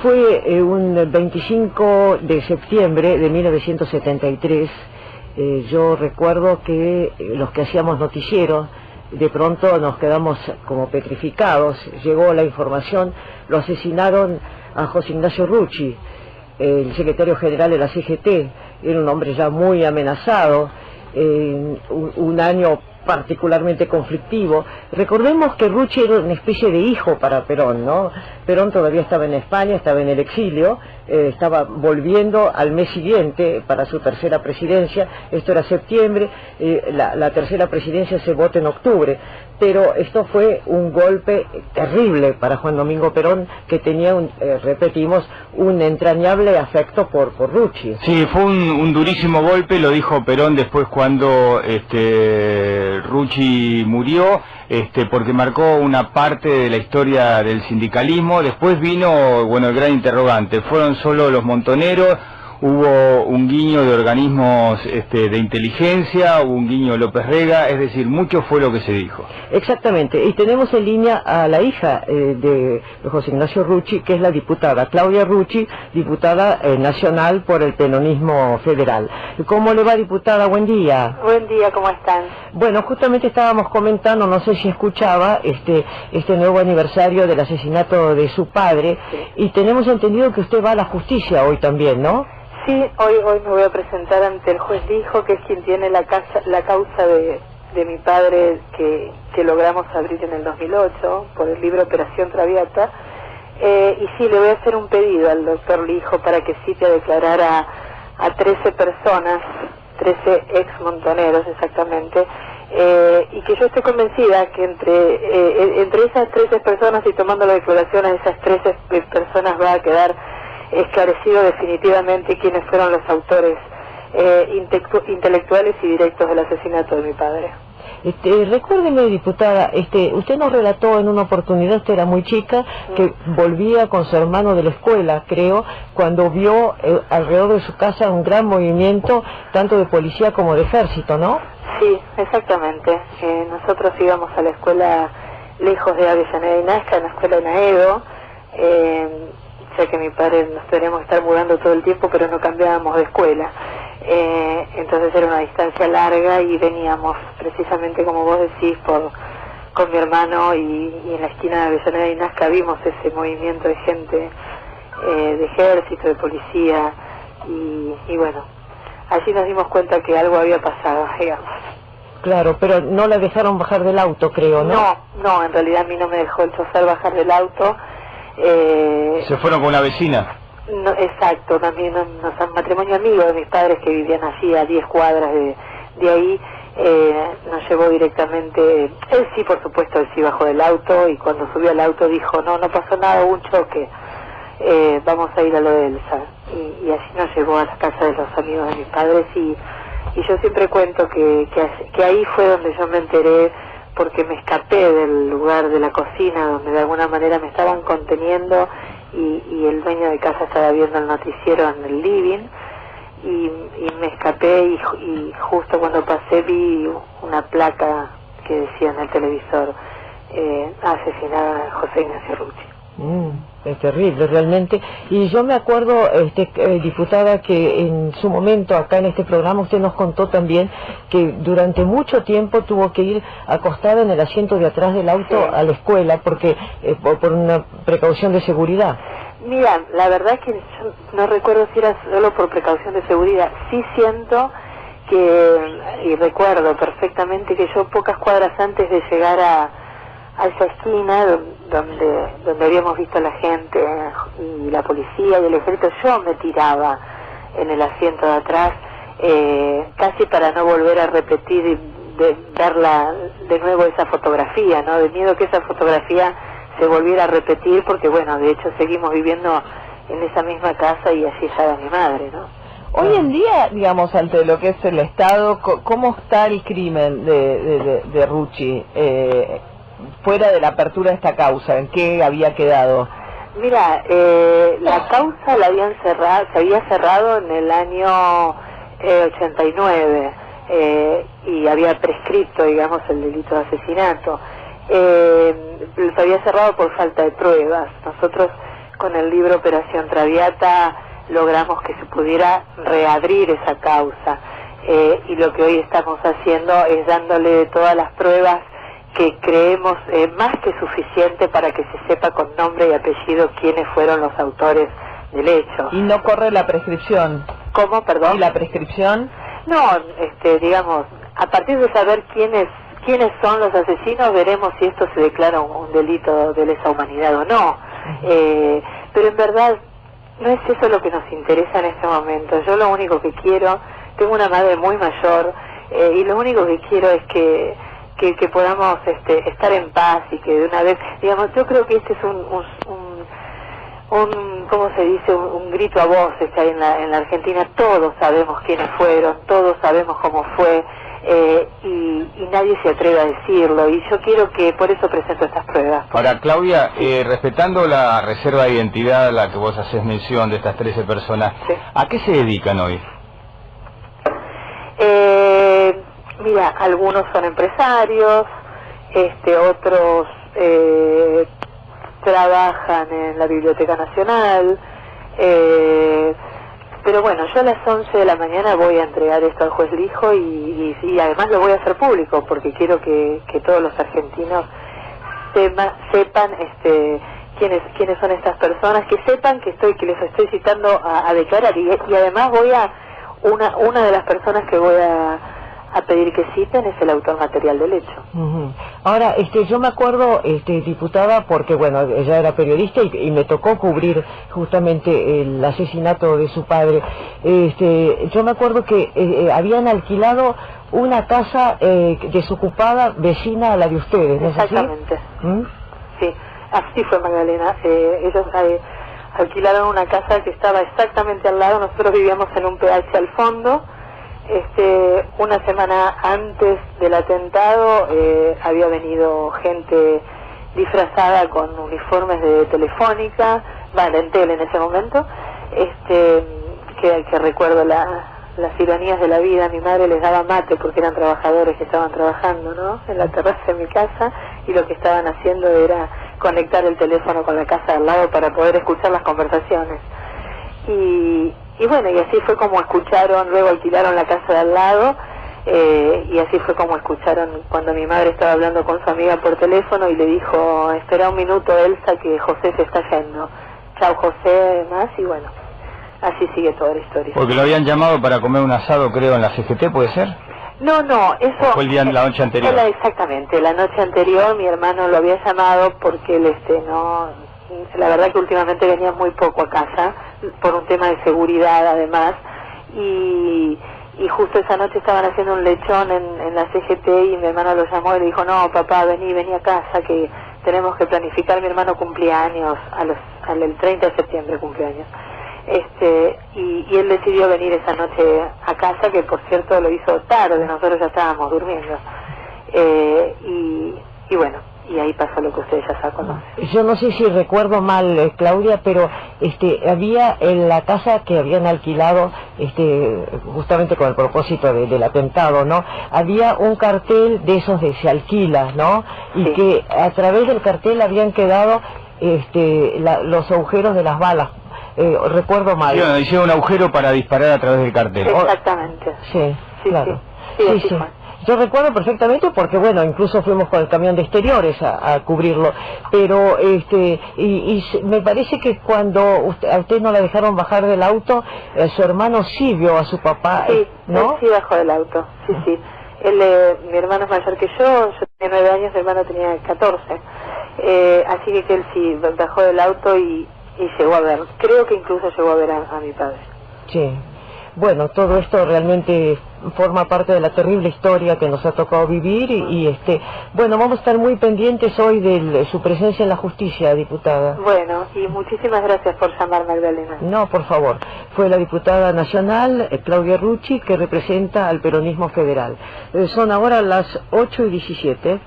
Fue un 25 de septiembre de 1973. Yo recuerdo que los que hacíamos noticieros, de pronto nos quedamos como petrificados. Llegó la información, lo asesinaron a José Ignacio Rucci, el secretario general de la CGT. Era un hombre ya muy amenazado, un año particularmente conflictivo. Recordemos que Rucci era una especie de hijo para Perón, ¿no? Perón todavía estaba en España, estaba en el exilio, estaba volviendo al mes siguiente para su tercera presidencia. Esto era septiembre, la tercera presidencia se vota en octubre, pero esto fue un golpe terrible para Juan Domingo Perón, que tenía, repetimos, un entrañable afecto por Rucci. Sí, fue un durísimo golpe, lo dijo Perón después cuando Rucci murió, porque marcó una parte de la historia del sindicalismo. Después vino, bueno, el gran interrogante, ¿fueron solo los montoneros? Hubo un guiño de organismos de inteligencia, hubo un guiño de López Rega, es decir, mucho fue lo que se dijo. Exactamente, y tenemos en línea a la hija de José Ignacio Rucci, que es la diputada Claudia Rucci, diputada nacional por el peronismo federal. ¿Cómo le va, diputada? Buen día. Buen día, ¿cómo están? Bueno, justamente estábamos comentando, no sé si escuchaba, este nuevo aniversario del asesinato de su padre, sí. Y tenemos entendido que usted va a la justicia hoy también, ¿no? Sí, hoy me voy a presentar ante el juez Lijo, que es quien tiene la causa de mi padre que logramos abrir en el 2008 por el libro Operación Traviata, y sí, le voy a hacer un pedido al doctor Lijo para que cite a declarar a 13 personas, 13 ex montoneros exactamente, y que yo estoy convencida que entre esas 13 personas, y tomando la declaración a esas 13 personas, va a quedar esclarecido definitivamente quiénes fueron los autores intelectuales y directos del asesinato de mi padre. Recuérdeme, diputada, usted nos relató en una oportunidad, usted era muy chica, que volvía con su hermano de la escuela, creo, cuando vio alrededor de su casa un gran movimiento, tanto de policía como de ejército, ¿no? Sí, exactamente. Nosotros íbamos a la escuela lejos de Avellaneda y Nazca, en la escuela de Naedo, ya que mi padre nos teníamos que estar mudando todo el tiempo, pero no cambiábamos de escuela. Entonces era una distancia larga y veníamos precisamente, como vos decís, con mi hermano, y en la esquina de Avellaneda y Nazca vimos ese movimiento de gente, de ejército, de policía, y bueno, allí nos dimos cuenta que algo había pasado, digamos. Claro, pero no la dejaron bajar del auto, creo, ¿no? No, en realidad a mí no me dejó el chofer bajar del auto. ¿Se fueron con una vecina? No, exacto, también un matrimonio amigo de mis padres que vivían allí a 10 cuadras de ahí, nos llevó directamente. Él sí, por supuesto, él sí bajó del auto, y cuando subió al auto dijo, no pasó nada, hubo un choque, vamos a ir a lo de Elsa, y así nos llevó a la casa de los amigos de mis padres, y yo siempre cuento que ahí fue donde yo me enteré, porque me escapé del lugar de la cocina donde de alguna manera me estaban conteniendo, y el dueño de casa estaba viendo el noticiero en el living, y me escapé, y justo cuando pasé vi una placa que decía en el televisor, asesinada a José Ignacio Rucci. Es terrible realmente. Y yo me acuerdo, diputada, que en su momento acá en este programa usted nos contó también que durante mucho tiempo tuvo que ir acostada en el asiento de atrás del auto, sí, a la escuela, porque por una precaución de seguridad. Mira, la verdad es que yo no recuerdo si era solo por precaución de seguridad. Sí siento y recuerdo perfectamente que yo, pocas cuadras antes de llegar a esa esquina donde habíamos visto a la gente y la policía y el ejército, yo me tiraba en el asiento de atrás, casi para no volver a repetir y verla de nuevo, esa fotografía, ¿no? De miedo que esa fotografía se volviera a repetir, porque bueno, de hecho seguimos viviendo en esa misma casa y allí estaba mi madre, ¿no? Hoy en día, digamos, ante lo que es el Estado, ¿cómo está el crimen de Rucci? Fuera de la apertura de esta causa, ¿en qué había quedado? Mira, la causa se había cerrado en el año 89, y había prescripto, digamos, el delito de asesinato. Se había cerrado por falta de pruebas. Nosotros, con el libro Operación Traviata logramos que se pudiera reabrir esa causa, y lo que hoy estamos haciendo es dándole todas las pruebas que creemos más que suficiente para que se sepa con nombre y apellido quiénes fueron los autores del hecho. ¿Y no corre la prescripción? ¿Cómo, perdón? ¿Y la prescripción? No, digamos, a partir de saber quiénes son los asesinos, veremos si esto se declara un delito de lesa humanidad o no. Pero en verdad no es eso lo que nos interesa en este momento. Yo lo único que quiero, tengo una madre muy mayor, y lo único que quiero es que podamos estar en paz y que de una vez, digamos, yo creo que este es ¿cómo se dice? Un grito a voces que hay en la Argentina. Todos sabemos quiénes fueron, todos sabemos cómo fue, y nadie se atreve a decirlo, y yo quiero que por eso presento estas pruebas. Ahora, Claudia, respetando la reserva de identidad a la que vos haces mención de estas 13 personas, sí, ¿a qué se dedican hoy? Mira, algunos son empresarios, otros trabajan en la Biblioteca Nacional, pero bueno, yo a las 11 de la mañana voy a entregar esto al juez Lijo y además lo voy a hacer público porque quiero que todos los argentinos sepan quiénes son estas personas, que sepan que les estoy citando a declarar, y además una de las personas que voy a pedir que citen es el autor material del hecho. Ahora, yo me acuerdo, diputada, porque bueno, ella era periodista y me tocó cubrir justamente el asesinato de su padre. Yo me acuerdo que habían alquilado una casa desocupada vecina a la de ustedes, ¿no es así? Exactamente. Sí, así fue, Magdalena. Ellos alquilaron una casa que estaba exactamente al lado. Nosotros vivíamos en un PH al fondo. Una semana antes del atentado había venido gente disfrazada con uniformes de Telefónica, de Entel en ese momento, que recuerdo las ironías de la vida. Mi madre les daba mate porque eran trabajadores que estaban trabajando, ¿no?, en la terraza de mi casa, y lo que estaban haciendo era conectar el teléfono con la casa al lado para poder escuchar las conversaciones. Y bueno, y así fue como escucharon, luego alquilaron la casa de al lado, y así fue como escucharon cuando mi madre estaba hablando con su amiga por teléfono y le dijo: espera un minuto, Elsa, que José se está yendo. Chao, José, más, y bueno, así sigue toda la historia. Porque lo habían llamado para comer un asado, creo, en la CGT, ¿puede ser? No, eso... Fue la noche anterior. Exactamente, la noche anterior mi hermano lo había llamado porque él, la verdad que últimamente venía muy poco a casa, por un tema de seguridad además, y justo esa noche estaban haciendo un lechón en la CGT y mi hermano lo llamó y le dijo: no, papá, vení a casa, que tenemos que planificar. Mi hermano cumplía años, el 30 de septiembre cumpleaños, y él decidió venir esa noche a casa, que por cierto lo hizo tarde, nosotros ya estábamos durmiendo, y bueno, y ahí pasó lo que ustedes ya conocen. Yo no sé si recuerdo mal, Claudia, pero había en la casa que habían alquilado, justamente con el propósito del atentado, ¿no? Había un cartel de esos de se alquila, ¿no? Y sí, que a través del cartel habían quedado los agujeros de las balas. Recuerdo mal. Sí, bueno, hicieron un agujero para disparar a través del cartel. Exactamente. Sí, claro. Sí. Yo recuerdo perfectamente porque, bueno, incluso fuimos con el camión de exteriores a cubrirlo, pero me parece que cuando a usted no la dejaron bajar del auto, su hermano sí vio a su papá, sí, ¿no? Él sí bajó del auto, sí. Mi hermano es mayor que yo tenía 9 años, mi hermano tenía 14, así que él sí bajó del auto y llegó a ver, creo que incluso llegó a ver a mi padre. Sí. Bueno, todo esto realmente forma parte de la terrible historia que nos ha tocado vivir y bueno, vamos a estar muy pendientes hoy de su presencia en la justicia, diputada. Bueno, y muchísimas gracias por llamarme, Magdalena. No, por favor. Fue la diputada nacional, Claudia Rucci, que representa al peronismo federal. Son ahora las 8:17.